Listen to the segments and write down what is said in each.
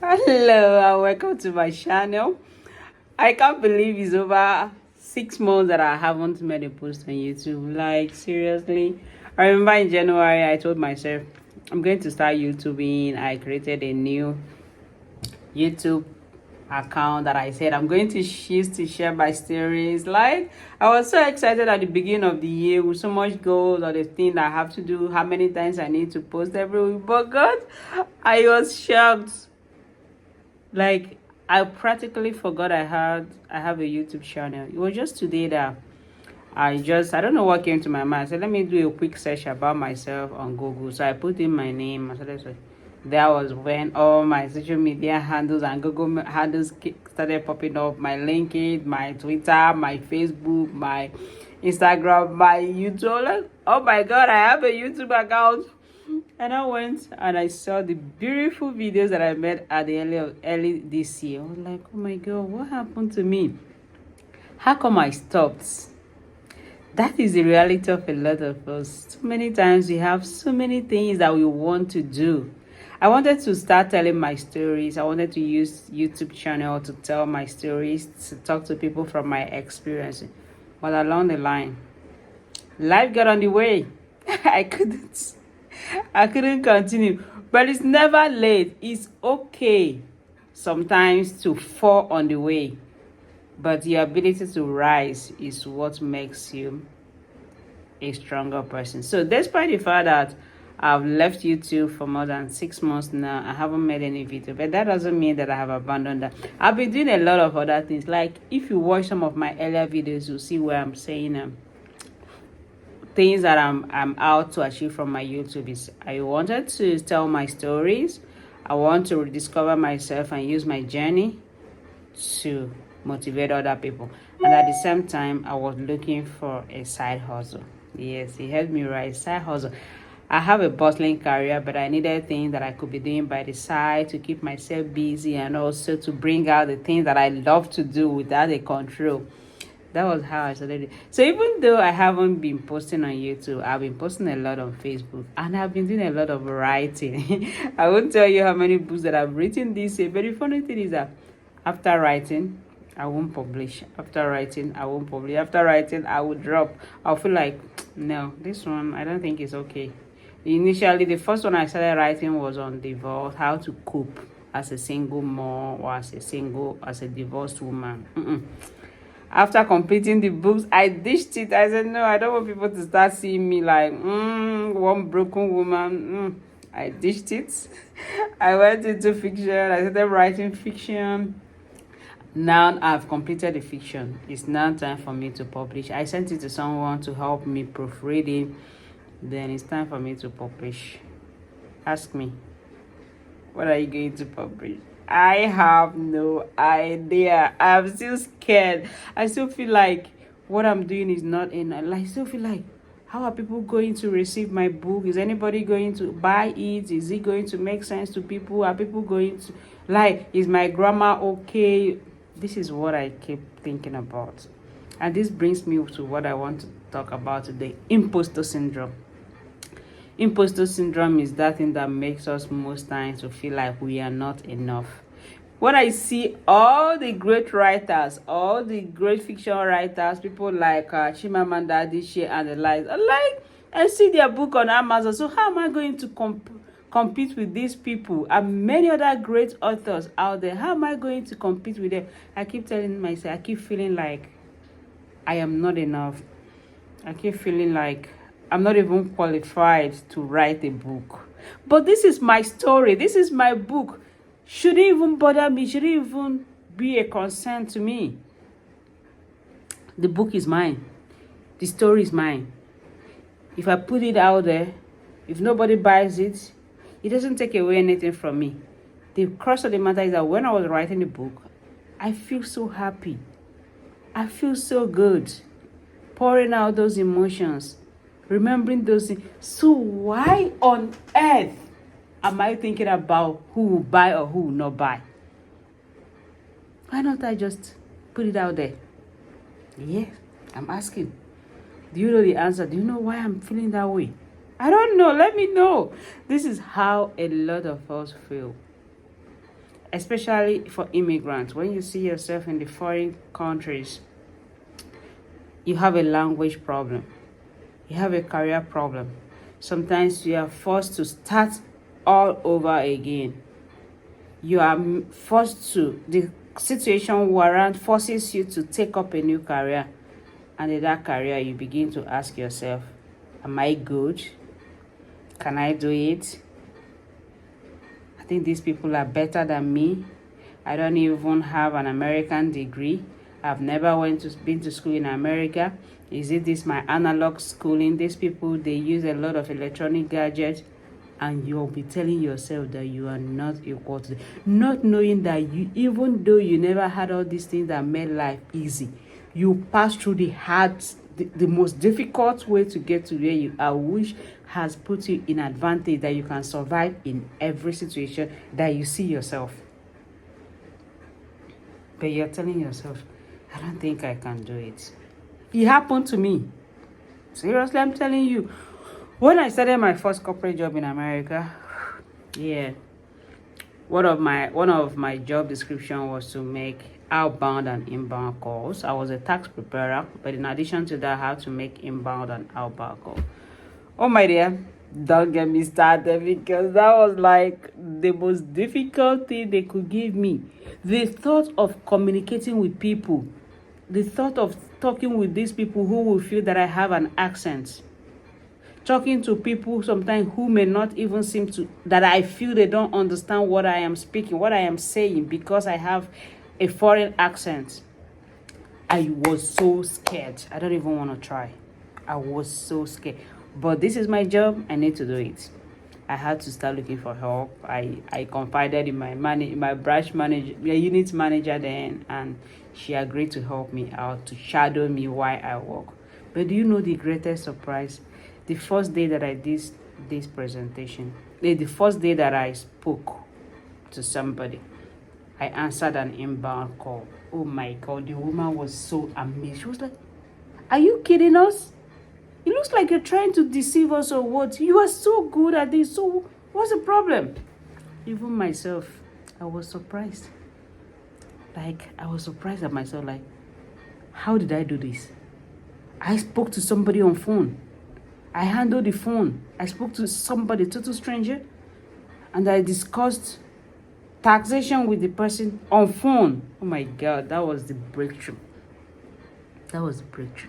Hello and welcome to my channel. I can't believe it's over 6 months that I haven't made a post on YouTube. Like, seriously. I remember in January I told myself I'm going to start YouTubing. I created a new YouTube account that I said I'm going to use to share my stories. Like, I was so excited at the beginning of the year with so much goals or the thing I have to do, how many times I need to post every week. But God, I was shocked. Like, I practically forgot I have a YouTube channel. It was just today that I don't know what came to my mind. So let me do a quick search about myself on Google. So I put in my name. That was when all my social media handles and Google handles started popping up. My LinkedIn, my Twitter, my Facebook, my Instagram, my YouTube. Like, oh my God, I have a YouTube account. And I went and I saw the beautiful videos that I made at the early this year. I was like, oh my God, what happened to me? How come I stopped? That is the reality of a lot of us. So many times we have so many things that we want to do. I wanted to start telling my stories. I wanted to use YouTube channel to tell my stories, to talk to people from my experience. But along the line, life got on the way. I couldn't. I couldn't continue. But it's never late. It's okay sometimes to fall on the way. But the ability to rise is what makes you a stronger person. So despite the fact that I've left YouTube for more than 6 months now, I haven't made any video, but that doesn't mean that I have abandoned that. I've been doing a lot of other things. Like, if you watch some of my earlier videos, you'll see where I'm saying things that I'm out to achieve from my YouTube is I wanted to tell my stories. I want to rediscover myself and use my journey to motivate other people. And at the same time, I was looking for a side hustle. Yes, it helped me write side hustle. I have a bustling career, but I needed things that I could be doing by the side to keep myself busy and also to bring out the things that I love to do without a control. That was how I started it. So even though I haven't been posting on YouTube, I've been posting a lot on Facebook and I've been doing a lot of writing. I won't tell you how many books that I've written this year. But the funny thing is that after writing, I won't publish. After writing, I won't publish. After writing, I will drop. I'll feel like, no, this one, I don't think it's okay. Initially, the first one I started writing was on divorce, how to cope as a single mom or as a divorced woman. After completing the books, I ditched it. I said, no, I don't want people to start seeing me like, one broken woman. I ditched it. I went into fiction. I started writing fiction. Now I've completed the fiction. It's now time for me to publish. I sent it to someone to help me proofread it. Then it's time for me to publish. Ask me, what are you going to publish? I have no idea. I'm still scared. I still feel like what I'm doing is not enough. I still feel like, how are people going to receive my book? Is anybody going to buy it? Is it going to make sense to people? Are people going to, like, is my grammar okay? This is what I keep thinking about. And this brings me to what I want to talk about today: imposter syndrome. Imposter syndrome is that thing that makes us most times to feel like we are not enough. When I see all the great writers, all the great fiction writers, people like Chimamanda Adichie and the likes, I see their book on Amazon. So how am I going to compete with these people and many other great authors out there? How am I going to compete with them? I keep telling myself, I keep feeling like I am not enough. I keep feeling like I'm not even qualified to write a book. But this is my story. This is my book. Shouldn't even bother me. Shouldn't even be a concern to me. The book is mine. The story is mine. If I put it out there, if nobody buys it, it doesn't take away anything from me. The crux of the matter is that when I was writing the book, I feel so happy. I feel so good. Pouring out those emotions, remembering those things. So why on earth am I thinking about who will buy or who will not buy? Why not I just put it out there? Yeah, I'm asking. Do you know the answer? Do you know why I'm feeling that way? I don't know. Let me know. This is how a lot of us feel. especially for immigrants. When you see yourself in the foreign countries, you have a language problem, you have a career problem. Sometimes you are forced to start all over again. You are forced to, the situation warrant forces you to take up a new career. And in that career, you begin to ask yourself, am I good? Can I do it? I think these people are better than me. I don't even have an American degree. I've never been to school in America. Is it this my analog schooling? These people, they use a lot of electronic gadgets, and you'll be telling yourself that you are not equal to them. Not knowing that you, even though you never had all these things that made life easy, you pass through the most difficult way to get to where you are, which has put you in advantage that you can survive in every situation that you see yourself. But you're telling yourself, I don't think I can do it. It happened to me. Seriously, I'm telling you. When I started my first corporate job in America, yeah, one of my job description was to make outbound and inbound calls. I was a tax preparer, but in addition to that, I had to make inbound and outbound calls. Oh my dear, don't get me started, because that was like the most difficult thing they could give me. The thought of communicating with people, the thought of talking with these people who will feel that I have an accent, talking to people sometimes who may not even seem to, that I feel they don't understand what I am speaking, what I am saying, because I have a foreign accent. I was so scared. I don't even want to try. I was so scared. But this is my job. I need to do it. I had to start looking for help. I confided in my branch manager, my unit manager then, and she agreed to help me out, to shadow me while I work. But do you know the greatest surprise? The first day that I did this presentation, the first day that I spoke to somebody, I answered an inbound call. Oh my God, the woman was so amazed. She was like, are you kidding us? It looks like you're trying to deceive us or what? You are so good at this. So what's the problem? Even myself, I was surprised. Like, I was surprised at myself. Like, how did I do this? I spoke to somebody on phone. I handled the phone. I spoke to somebody, total stranger, and I discussed taxation with the person on phone. Oh my God, that was the breakthrough. That was the breakthrough.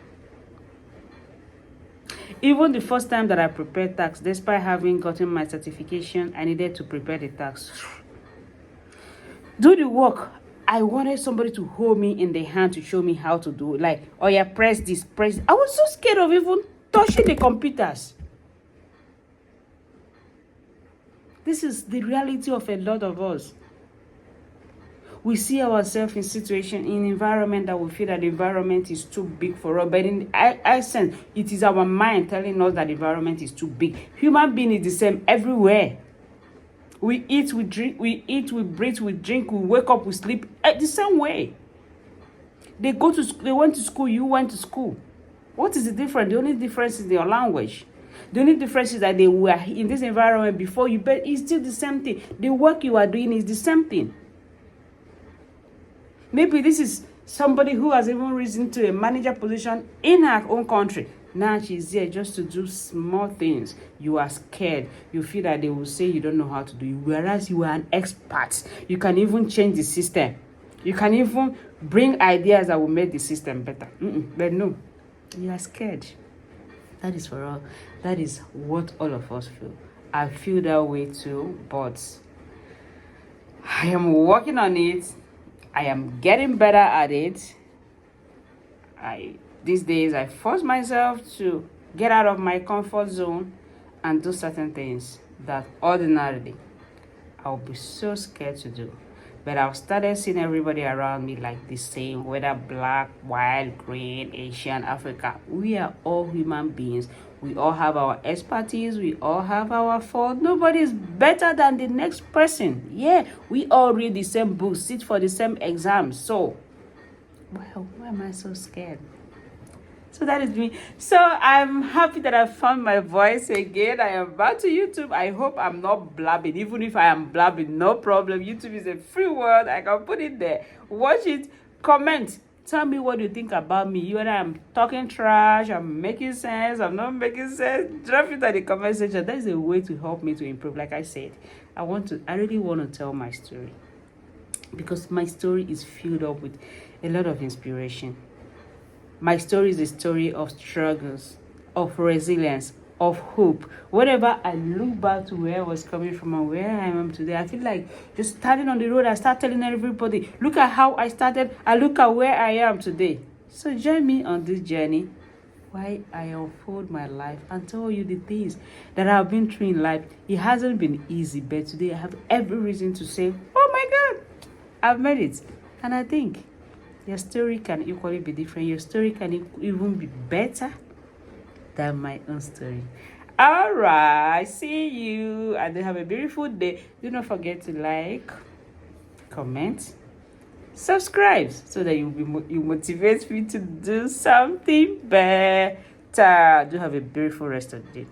Even the first time that I prepared tax, despite having gotten my certification, I needed to prepare the tax. Do the work. I wanted somebody to hold me in the hand to show me how to do it. Like, oh yeah, press this, press this. I was so scared of even touching the computers. This is the reality of a lot of us. We see ourselves in situation, in environment that we feel that the environment is too big for us. But in essence, it is our mind telling us that the environment is too big. Human being is the same everywhere. We eat, we drink, we breathe, we drink, we wake up, we sleep the same way. They went to school, you went to school. What is the difference? The only difference is your language. The only difference is that they were in this environment before you, but it's still the same thing. The work you are doing is the same thing. Maybe this is somebody who has even risen to a manager position in her own country. Now she's there just to do small things. You are scared. You feel that they will say you don't know how to do it, whereas you are an expert. You can even change the system. You can even bring ideas that will make the system better. But no, you are scared. That is for all. That is what all of us feel. I feel that way too, but I am working on it. I am getting better at it. These days, I force myself to get out of my comfort zone and do certain things that ordinarily I'll be so scared to do. But I've started seeing everybody around me like the same, whether black, white, green, Asian, Africa. We are all human beings. We all have our expertise. We all have our fault. Nobody is better than the next person. Yeah, we all read the same books, sit for the same exams. So, well, why am I so scared? So that is me. So I'm happy that I found my voice again. I am back to YouTube. I hope I'm not blabbing. Even if I am blabbing, no problem. YouTube is a free world. I can put it there. Watch it. Comment. Tell me what you think about me. Whether I'm talking trash, I'm making sense, I'm not making sense. Drop it in the comment section. That is a way to help me to improve. Like I said, I really want to tell my story, because my story is filled up with a lot of inspiration. My story is a story of struggles, of resilience, of hope. Whenever I look back to where I was coming from and where I am today, I feel like just standing on the road, I start telling everybody, look at how I started, and look at where I am today. So join me on this journey while I unfold my life and tell you the things that I've been through in life. It hasn't been easy, but today I have every reason to say, oh my God, I've made it. And I think your story can equally be different. Your story can even be better than my own story. All right, see you, and then have a beautiful day. Do not forget to like, comment, subscribe, so that you motivate me to do something better. Do have a beautiful rest of the day.